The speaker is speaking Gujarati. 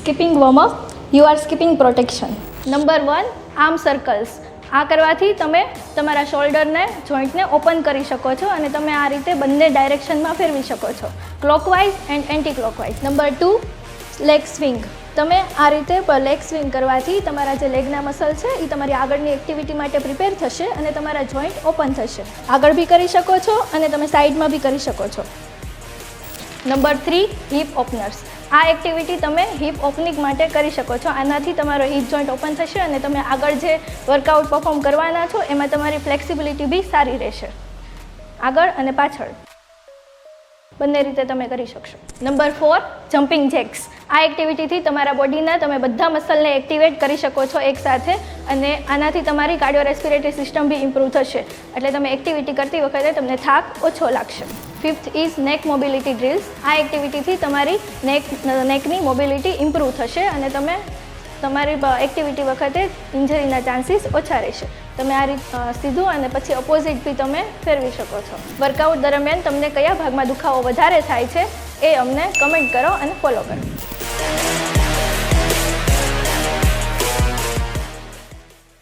Skipping warm up, you are skipping protection. Number 1, arm circles. આ કરવાથી તમે તમારા શોલ્ડરને, જોઈન્ટને ઓપન કરી શકો છો અને તમે આ રીતે બંને ડાયરેક્શનમાં ફેરવી શકો છો, clockwise and anti clockwise. Number 2, leg swing. તમે આ રીતે લેગ સ્વિંગ કરવાથી તમારા જે લેગના મસલ છે એ તમારી આગળની એક્ટિવિટી માટે પ્રિપેર થશે અને તમારા જોઈન્ટ ઓપન થશે. આગળ બી કરી શકો છો અને તમે સાઈડમાં બી કરી શકો છો. Number 3, hip openers. આ એક્ટિવિટી તમે હિપ ઓપનિંગ માટે કરી શકો છો. આનાથી તમારો હિપ જોઈન્ટ ઓપન થશે અને તમે આગળ જે વર્કઆઉટ પરફોર્મ કરવાના છો એમાં તમારી ફ્લેક્સિબિલિટી બી સારી રહેશે. આગળ અને પાછળ બંને રીતે તમે કરી શકશો. Number 4, jumping jacks. આ એક્ટિવિટીથી તમારા બોડીના તમે બધા મસલને એક્ટિવેટ કરી શકો છો એકસાથે અને આનાથી તમારી કાર્ડિયોરેસ્પિરેટરી સિસ્ટમ બી ઇમ્પ્રૂવ થશે. એટલે તમે એક્ટિવિટી કરતી વખતે તમને થાક ઓછો લાગશે. 5th ઇઝ નેક મોબિલિટી ડ્રિલ્સ. આ એક્ટિવિટીથી તમારી નેકની મોબિલિટી ઇમ્પ્રૂવ થશે અને તમે તમારી એક્ટિવિટી વખતે ઇન્જરીના ચાન્સીસ ઓછા રહેશે. તમે આ રીત સીધું અને પછી ઓપોઝિટ બી તમે ફેરવી શકો છો. વર્કઆઉટ દરમિયાન તમને કયા ભાગમાં દુખાવો વધારે થાય છે એ અમને કમેન્ટ કરો અને ફોલો કરો.